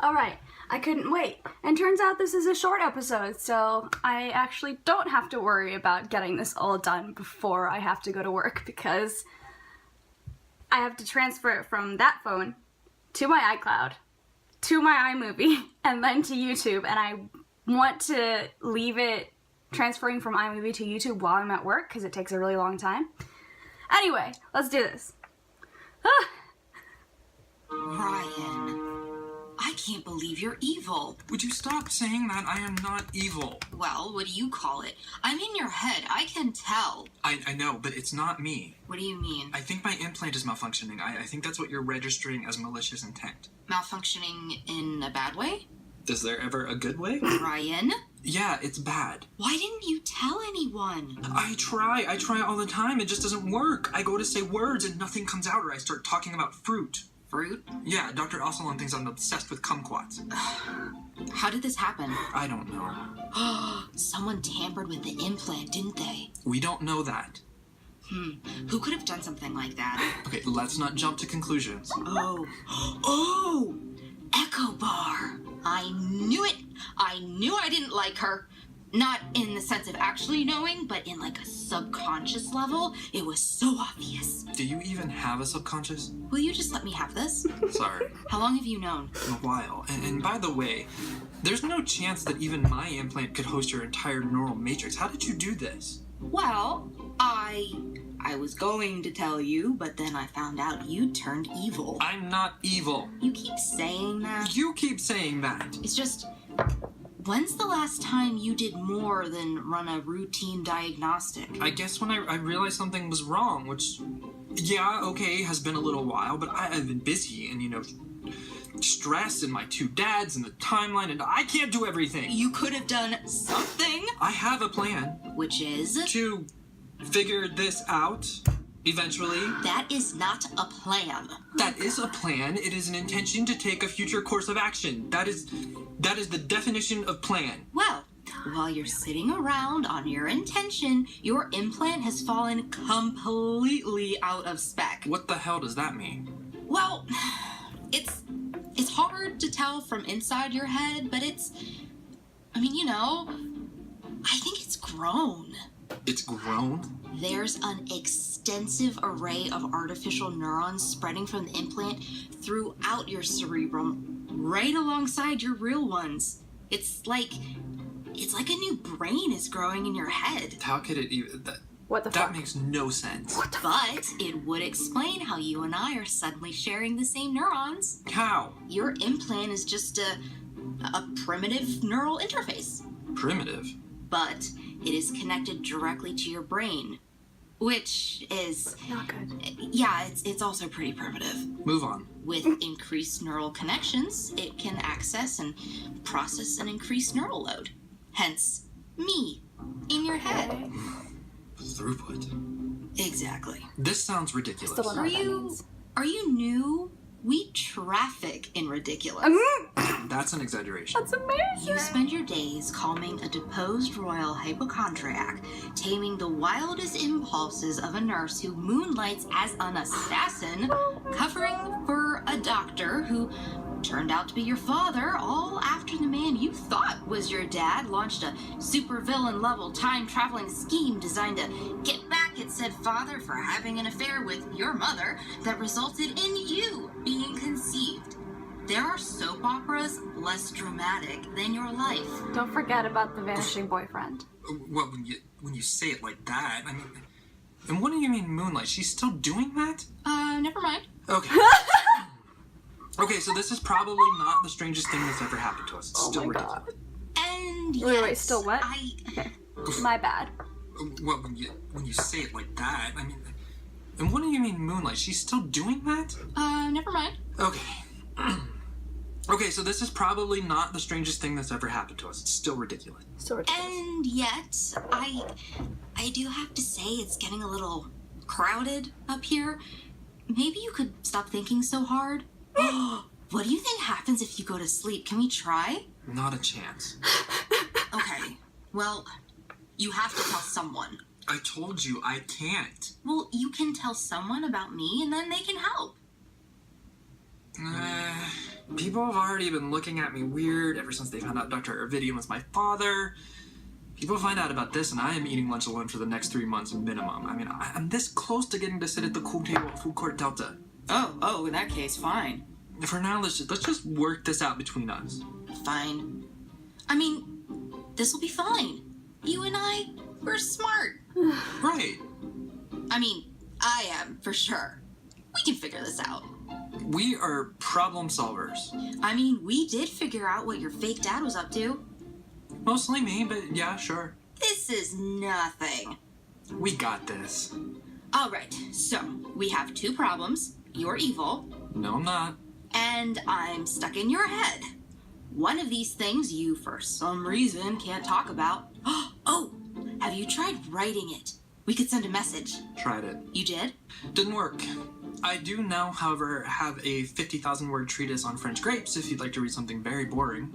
Alright, I couldn't wait. And turns out this is a short episode, so I actually don't have to worry about getting this all done before I have to go to work, because I have to transfer it from that phone to my iCloud, to my iMovie, and then to YouTube, and I want to leave it transferring from iMovie to YouTube while I'm at work, because it takes a really long time. Anyway, let's do this. Ryan, I can't believe you're evil. Would you stop saying that? I am not evil. Well, what do you call it? I'm in your head. I can tell. I know, but it's not me. What do you mean? I think my implant is malfunctioning. I think that's what you're registering as malicious intent. Malfunctioning in a bad way? Is there ever a good way? Ryan? Yeah, it's bad. Why didn't you tell anyone? I try all the time. It just doesn't work. I go to say words and nothing comes out, or I start talking about fruit. Fruit? Yeah, Dr. Ossalon thinks I'm obsessed with kumquats. How did this happen? I don't know. Someone tampered with the implant, didn't they? We don't know that. Who could have done something like that? Okay, let's not jump to conclusions. Oh! Echo Bar! I knew it! I knew I didn't like her. Not in the sense of actually knowing, but in like a subconscious level. It was so obvious. Do you even have a subconscious? Will you just let me have this? Sorry. How long have you known? A while. And by the way, there's no chance that even my implant could host your entire neural matrix. How did you do this? Well, I was going to tell you, but then I found out you turned evil. I'm not evil. You keep saying that. You keep saying that. It's just, when's the last time you did more than run a routine diagnostic? I guess when I realized something was wrong, which, yeah, okay, has been a little while, but I've been busy and, stress and my two dads and the timeline, and I can't do everything. You could have done something. I have a plan. Which is? To figure this out, eventually. That is not a plan. That is a plan. It is an intention to take a future course of action. That is the definition of plan. Well, while you're sitting around on your intention, your implant has fallen completely out of spec. What the hell does that mean? Well, it's hard to tell from inside your head, but I think it's grown. It's grown? There's an extensive array of artificial neurons spreading from the implant throughout your cerebrum, right alongside your real ones. It's like a new brain is growing in your head. How could it even... What the fuck? That makes no sense. But it would explain how you and I are suddenly sharing the same neurons. How? Your implant is just a primitive neural interface. Primitive? But it is connected directly to your brain, which is... Not good. Yeah, it's also pretty primitive. Move on. With increased neural connections, it can access and process an increased neural load. Hence, me, in your head. Throughput. Exactly. This sounds ridiculous. Still don't know what that means. Are you new? We traffic in ridiculous. That's an exaggeration. That's amazing. You spend your days calming a deposed royal hypochondriac, taming the wildest impulses of a nurse who moonlights as an assassin, covering for a doctor who turned out to be your father, all after the man you thought was your dad launched a supervillain level time-traveling scheme designed to get back at said father for having an affair with your mother that resulted in you being conceived. There are soap operas less dramatic than your life. Don't forget about the vanishing boyfriend. Well, when you say it like that, I mean... And what do you mean Moonlight? She's still doing that? Never mind. Okay. Okay, so this is probably not the strangest thing that's ever happened to us. It's still ridiculous. And Wait, still what? Okay. My bad. Well, when you say it like that, I mean... And what do you mean Moonlight? She's still doing that? Never mind. Okay. Okay, so this is probably not the strangest thing that's ever happened to us. It's still ridiculous. Still ridiculous. And yet, I do have to say it's getting a little crowded up here. Maybe you could stop thinking so hard. What do you think happens if you go to sleep? Can we try? Not a chance. Okay, well, you have to tell someone. I told you, I can't. Well, you can tell someone about me and then they can help. People have already been looking at me weird ever since they found out Dr. Venom was my father. People find out about this, and I am eating lunch alone for the next 3 months minimum. I mean, I'm this close to getting to sit at the cool table at Food Court Delta. Oh, in that case, fine. For now, let's just work this out between us. Fine. I mean, this will be fine. You and I, we're smart. Right. I mean, I am, for sure. We can figure this out. We are problem solvers. I mean, we did figure out what your fake dad was up to. Mostly me, but yeah, sure. This is nothing. We got this. All right, so we have 2 problems. You're evil, No, I'm not. and I'm stuck in your head. One of these things you, for some reason, can't talk about. Oh, have you tried writing it? We could send a message. Tried it. You did? Didn't work. I do now, however, have a 50,000-word treatise on French grapes if you'd like to read something very boring.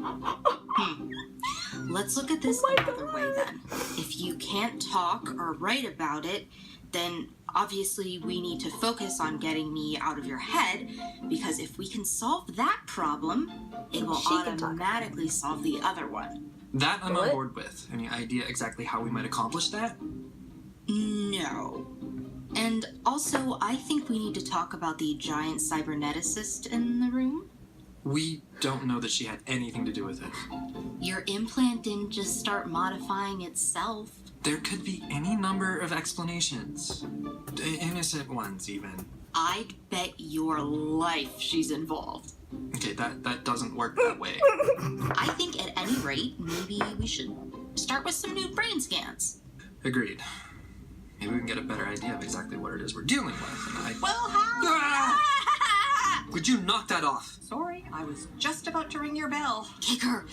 Let's look at this another way then. If you can't talk or write about it, then obviously we need to focus on getting me out of your head, because if we can solve that problem, it will She can talk. automatically solve the other one. That I'm on What? board with. Any idea exactly how we might accomplish that? No. And also, I think we need to talk about the giant cyberneticist in the room. We don't know that she had anything to do with it. Your implant didn't just start modifying itself. There could be any number of explanations. Innocent ones, even. I'd bet your life she's involved. Okay, that doesn't work that way. I think at any rate, maybe we should start with some new brain scans. Agreed. Maybe we can get a better idea of exactly what it is we're dealing with. And Well, how? Would you knock that off? Sorry, I was just about to ring your bell. Kick her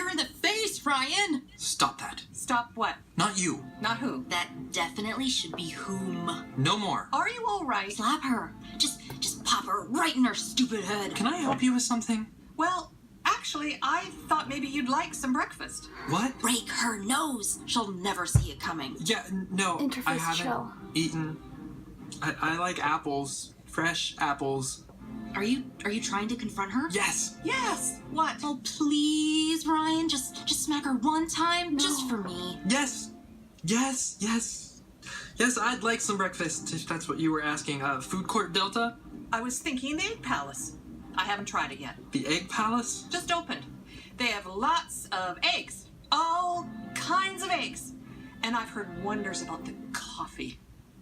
in the face, Ryan! Stop that. Stop what? Not you. Not who? That definitely should be whom. No more. Are you all right? Slap her. Just pop her right in her stupid head. Can I help you with something? Well, actually, I thought maybe you'd like some breakfast. What? Break her nose. She'll never see it coming. Yeah, no, I Interface haven't chill. eaten. I like apples. Fresh apples. Are you trying to confront her? Yes. Yes. What? Oh, please, Ryan. Just smack her one time, just for me. Yes. Yes. Yes. Yes, I'd like some breakfast, if that's what you were asking. Food Court Delta? I was thinking the Egg Palace. I haven't tried it yet. The Egg Palace? Just opened. They have lots of eggs. All kinds of eggs. And I've heard wonders about the coffee.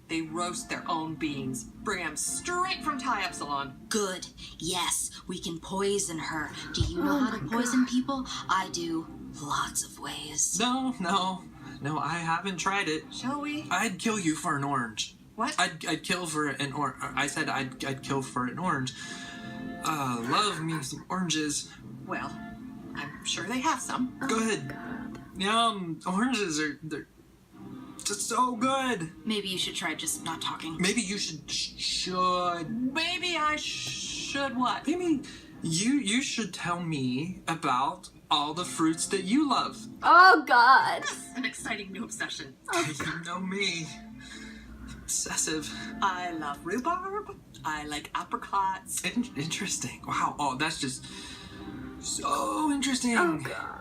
They roast their own beans. Bring them straight from Thai Epsilon. Good. Yes, we can poison her. Do you know how to poison people? I do. Lots of ways. No, I haven't tried it. Shall we? I'd kill you for an orange. What? I'd kill for an orange. I said I'd kill for an orange. Love me some oranges. Well, I'm sure they have some. Go ahead. Yum. Oranges they're just so good. Maybe you should try just not talking. Maybe you should. Maybe I should what? Maybe you should tell me about all the fruits that you love. Oh God. An exciting new obsession. You know me. Obsessive. I love rhubarb. I like apricots. Interesting. Wow. Oh, that's just so interesting. Oh God.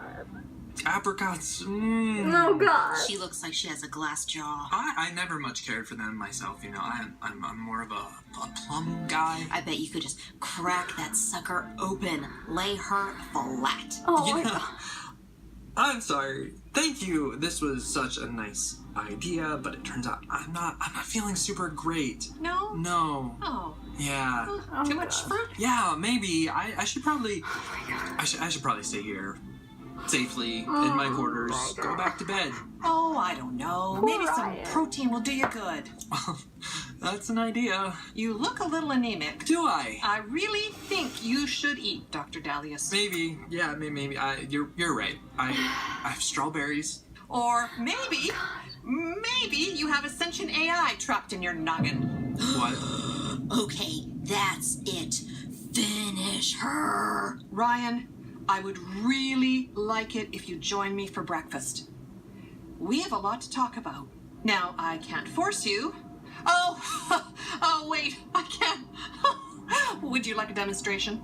Apricots. Oh God. She looks like she has a glass jaw. I never much cared for them myself. You know, I'm more of a plum guy. I bet you could just crack that sucker open, lay her flat. Oh my Yeah. God. I'm sorry. Thank you. This was such a nice idea, but it turns out I'm not feeling super great. No? No. Oh. Yeah. Oh, Too much God. fruit? Yeah, maybe. I should probably I should probably stay here safely in my quarters. Go back to bed. Oh, I don't know. Poor Maybe some Ryan. protein will do you good. That's an idea. You look a little anemic. Do I? I really think you should eat, Dr. Dalius. Maybe. Yeah, maybe. You're right. I have strawberries. Or maybe you have a sentient AI trapped in your noggin. What? Okay, that's it. Finish her. Ryan, I would really like it if you join me for breakfast. We have a lot to talk about. Now, I can't force you. Oh, oh wait, I can't. Would you like a demonstration?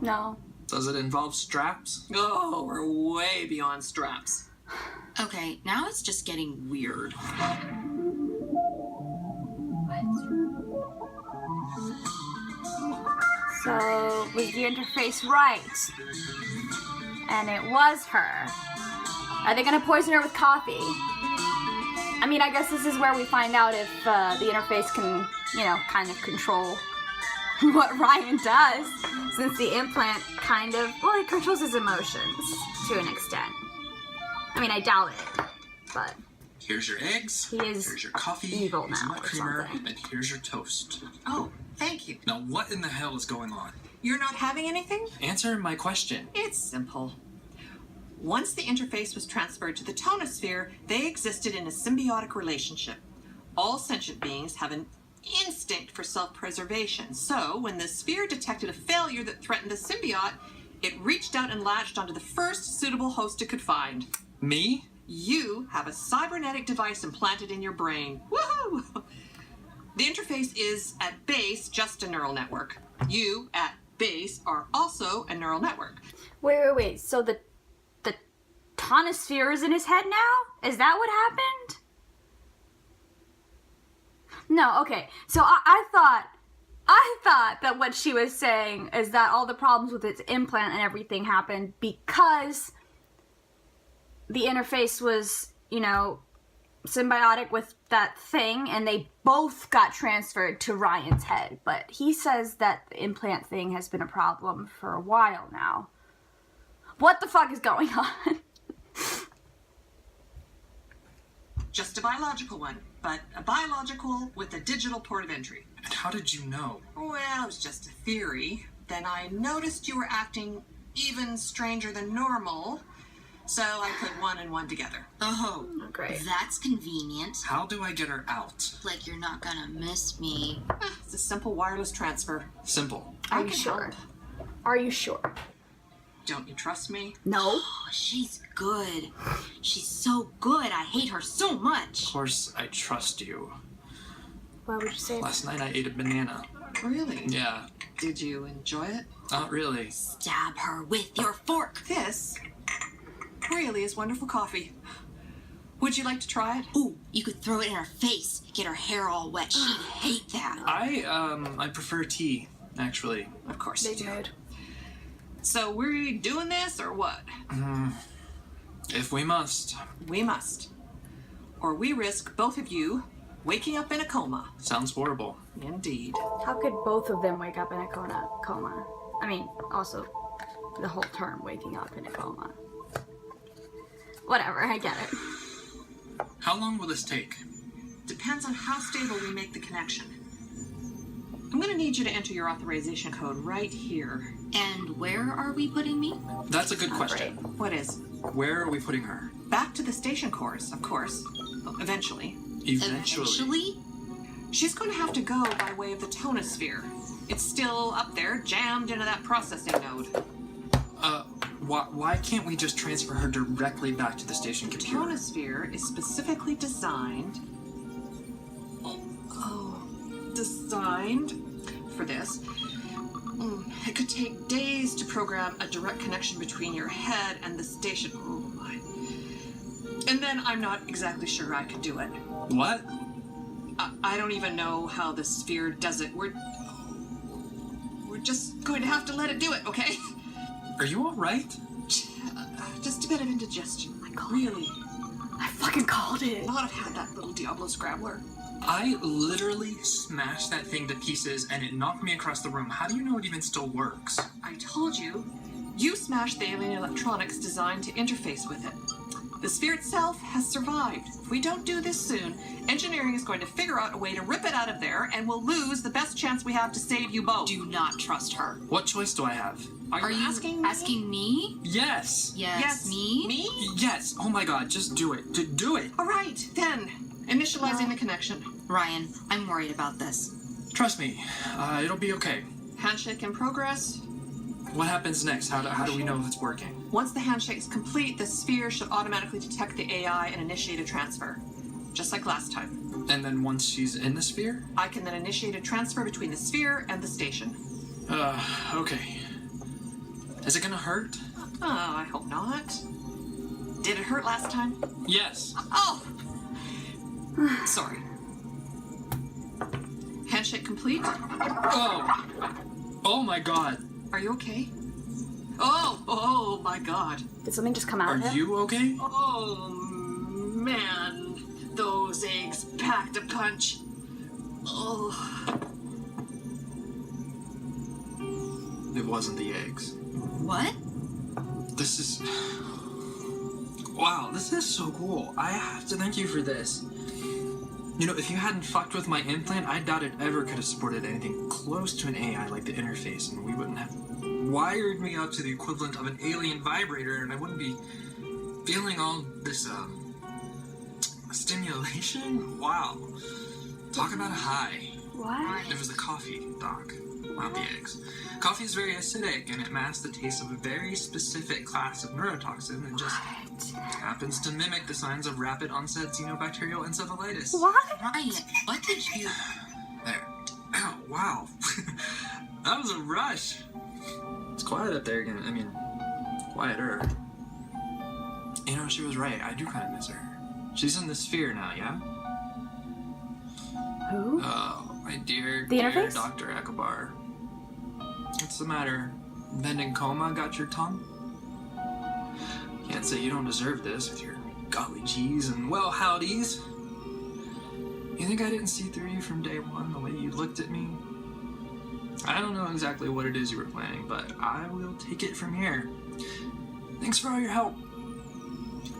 No. Does it involve straps? Oh, we're way beyond straps. Okay, now it's just getting weird. So, was the interface right? And it was her. Are they gonna poison her with coffee? I mean, I guess this is where we find out if the interface can, you know, kind of control what Ryan does, since the implant kind of, well, it controls his emotions to an extent. I mean, I doubt it, but Here's your eggs. he is Here's your coffee. evil Here's now my or creamer. something. And here's your toast. Oh, thank you. Now, what in the hell is going on? You're not having anything? Answer my question. It's simple. Once the interface was transferred to the tonosphere, they existed in a symbiotic relationship. All sentient beings have an instinct for self-preservation. So, when the sphere detected a failure that threatened the symbiote, it reached out and latched onto the first suitable host it could find. Me? You have a cybernetic device implanted in your brain. Woohoo! The interface is, at base, just a neural network. You, at base, are also a neural network. Wait. So the tonosphere is in his head now? Is that what happened? No, okay. So I thought that what she was saying is that all the problems with its implant and everything happened because the interface was, you know, symbiotic with that thing and they both got transferred to Ryan's head. But he says that the implant thing has been a problem for a while now. What the fuck is going on? Just a biological one, but a biological with a digital port of entry. And how did you know? Well, it was just a theory. Then I noticed you were acting even stranger than normal, so I put one and one together. Oh, Great. that's convenient. How do I get her out? Like you're not gonna miss me. It's a simple wireless transfer. Simple. Are I you can sure? help. Are you sure? Don't you trust me? No. Oh, she's good. She's so good. I hate her so Of much. course, I trust you. Why would you say that? Last night I ate a banana. Really? Yeah, Did you enjoy it? not really. Stab her with your fork. This really is wonderful coffee. Would you like to try it? Ooh, you could throw it in her face. Get her hair all wet. She'd hate that. I prefer tea, actually. Of course you Big do. mood. So we're doing this or what? If we must. We must. Or we risk both of you waking up in a coma. Sounds horrible. Indeed. How could both of them wake up in a coma? I mean, also, the whole term waking up in a coma. Whatever, I get it. How long will this take? Depends on how stable we make the connection. I'm gonna need you to enter your authorization code right here. And where are we putting me? That's a good Not question. What is? Where are we putting her? Back to the station course, of course. Well, eventually. Eventually. She's going to have to go by way of the tonosphere. It's still up there, jammed into that processing node. Why can't we just transfer her directly back to the station The computer? tonosphere is specifically designed for this. It could take days to program a direct connection between your head and the station. Oh my. And then I'm not exactly sure I could do it. What? I don't even know how the sphere does it. We're just going to have to let it do it, okay? Are you alright? Just a bit of indigestion. Really. I fucking called it. Not have had that little Diablo Scrabbler. I literally smashed that thing to pieces and it knocked me across the room. How do you know it even still works? I told you, you smashed the alien electronics designed to interface with it. The sphere itself has survived. If we don't do this soon, engineering is going to figure out a way to rip it out of there, and we'll lose the best chance we have to save you both. Do not trust her. What choice do I have? Are you asking me? me? Yes! Yes. Me? Me? Yes! Oh my god, just do it. Do it! All right, then. Initializing the connection. Ryan, I'm worried about this. Trust me, it'll be okay. Handshake in progress. What happens next? How do we know if it's working? Once the handshake is complete, the sphere should automatically detect the AI and initiate a transfer. Just like last time. And then once she's in the sphere? I can then initiate a transfer between the sphere and the station. Okay. Is it gonna hurt? Oh, I hope not. Did it hurt last time? Yes. Oh! Sorry. Handshake complete? Oh! Oh my god. Are you okay? Oh my god. Did something just come out Are of him? you okay? Oh, man. Those eggs packed a punch. Oh. It wasn't the eggs. What? This is... Wow, this is so cool. I have to thank you for this. You know, if you hadn't fucked with my implant, I doubt it ever could have supported anything close to an AI like the interface, and we wouldn't have wired me up to the equivalent of an alien vibrator, and I wouldn't be feeling all this, stimulation? Wow. Talk about a high. What? It was the coffee, Doc, not the eggs. Coffee is very acidic, and it masks the taste of a very specific class of neurotoxin and just happens to mimic the signs of rapid onset xenobacterial encephalitis. What? Ryan, what did you... There. Ow, wow. That was a rush. It's quiet up there again. I mean, quieter. You know, she was right. I do kind of miss her. She's in the sphere now, yeah? Who? Oh, my dear, The dear interface? Dr. Akabar. What's the matter? Bending coma got your tongue? Can't say you don't deserve this with your golly geez and well howdies. You think I didn't see through you from day one, the way you looked at me? I don't know exactly what it is you were planning, but I will take it from here. Thanks for all your help.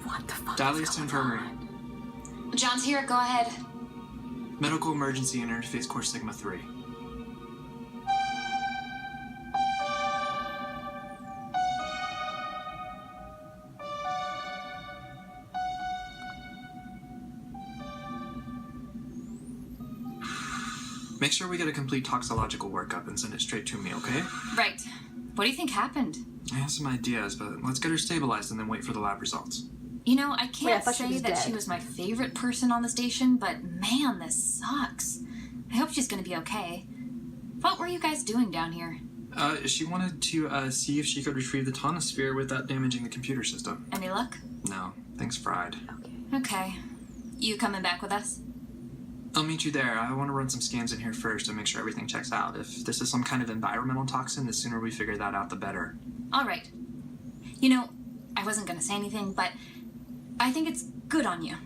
What the fuck? Dallas is to going infirmary. on? John's here, go ahead. Medical emergency and interface course Sigma 3. Make sure we get a complete toxicological workup and send it straight to me, okay? Right. What do you think happened? I have some ideas, but let's get her stabilized and then wait for the lab results. You know, I Wait, I can't thought she say was that dead. she was my favorite person on the station, but man, this sucks. I hope she's gonna be okay. What were you guys doing down here? She wanted to see if she could retrieve the tonosphere without damaging the computer system. Any luck? No, things fried. Okay. You coming back with us? I'll meet you there. I want to run some scans in here first to make sure everything checks out. If this is some kind of environmental toxin, the sooner we figure that out, the better. All right. You know, I wasn't gonna say anything, but I think it's good on you.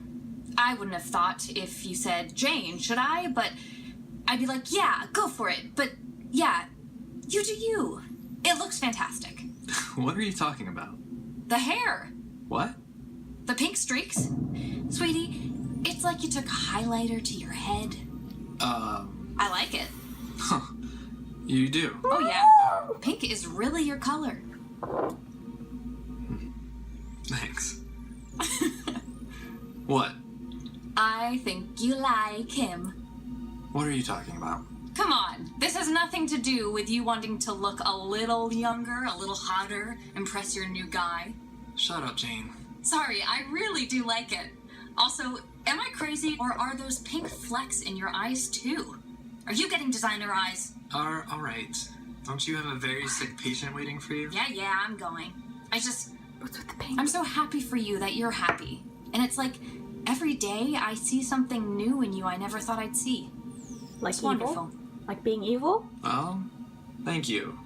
I wouldn't have thought if you said, Jane, should I? But I'd be like, yeah, go for it. But yeah, you do you. It looks fantastic. What are you talking about? The hair. What? The pink streaks. Sweetie, it's like you took a highlighter to your head. I like it. Huh. You do. Oh yeah. Pink is really your color. Thanks. What? I think you like him. What are you talking about? Come on, this has nothing to do with you wanting to look a little younger, a little hotter, impress your new guy. Shut up, Jane. Sorry, I really do like it. Also, am I crazy, or are those pink flecks in your eyes too? Are you getting designer eyes? All right. Don't you have a very sick patient waiting for you? Yeah, I'm going. What's with the pink? I'm so happy for you that you're happy. And it's like, every day I see something new in you I never thought I'd see. Like It's evil? wonderful. Like being evil? Well, thank you.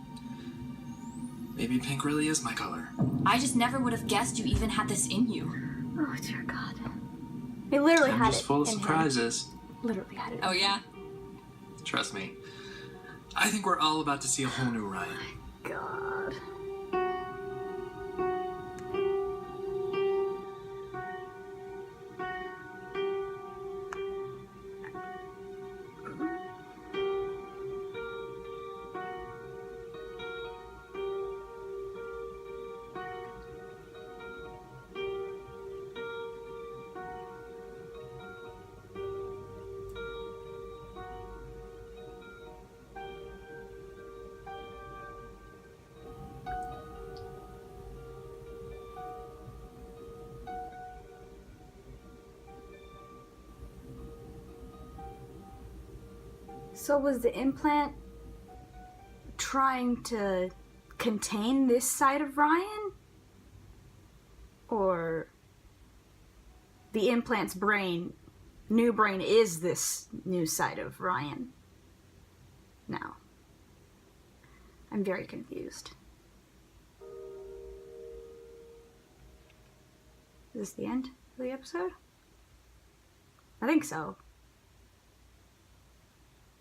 Maybe pink really is my color. I just never would have guessed you even had this in you. Oh dear God. He literally I'm had just it full of in him. surprises. Literally had it. Oh yeah? Trust me. I think we're all about to see a whole new Ryan. God. So was the implant trying to contain this side of Ryan? Or the implant's new brain is this new side of Ryan? Now, I'm very confused. Is this the end of the episode? I think so.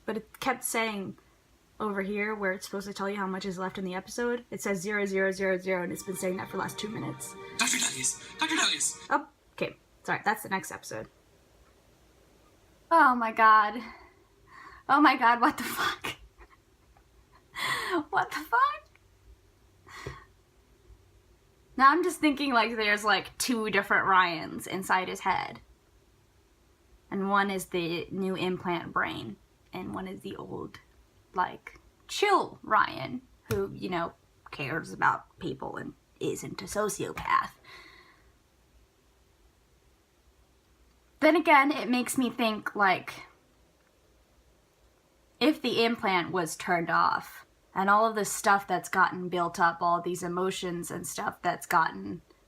But it kept saying over here, where it's supposed to tell you how much is left in the episode, it says 0000, and it's been saying that for the last 2 minutes. Dr. Delius! Dr. Delius! Oh, okay. Sorry, that's the next episode. Oh my god. Oh my god, what the fuck? What the fuck? Now I'm just thinking like there's like 2 different Ryans inside his head. And one is the new implant brain, and one is the old, like, chill Ryan, who, you know, cares about people and isn't a sociopath. Then again, it makes me think, like, if the implant was turned off, and all of this stuff that's gotten built up, all these emotions and stuff that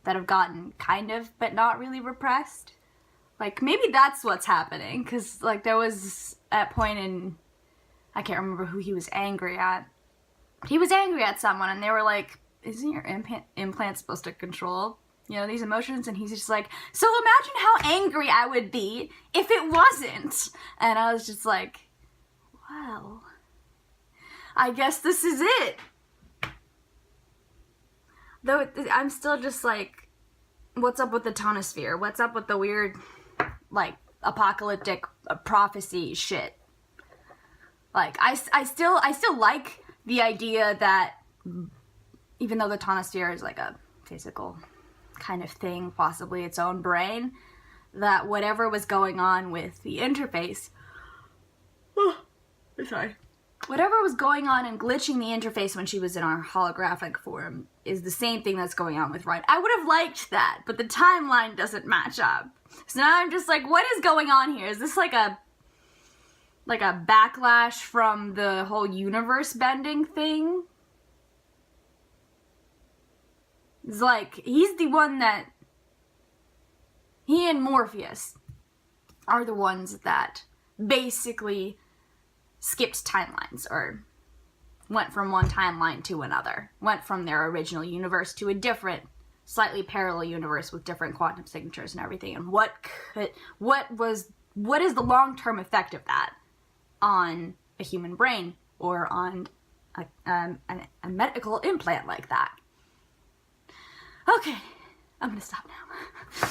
have gotten kind of, but not really repressed, like, maybe that's what's happening, because, like, there was a point in, I can't remember who he was angry at. He was angry at someone, and they were like, isn't your implant supposed to control, you know, these emotions? And he's just like, so imagine how angry I would be if it wasn't. And I was just like, well, I guess this is it. Though I'm still just like, what's up with the tonosphere? What's up with the weird, like, apocalyptic prophecy shit? Like, I still like the idea that even though the tonosphere is like a physical kind of thing, possibly its own brain, that whatever was going on with the interface, whatever was going on and glitching the interface when she was in our holographic form is the same thing that's going on with Ryan. I would have liked that, but the timeline doesn't match up. So now I'm just like, what is going on here? Is this like a backlash from the whole universe bending thing? It's like, he's the one that, he and Morpheus are the ones that basically skipped timelines, or went from one timeline to another. Went from their original universe to a different, slightly parallel universe with different quantum signatures and everything. And what is the long-term effect of that on a human brain, or on a medical implant like that? Okay, I'm gonna stop now.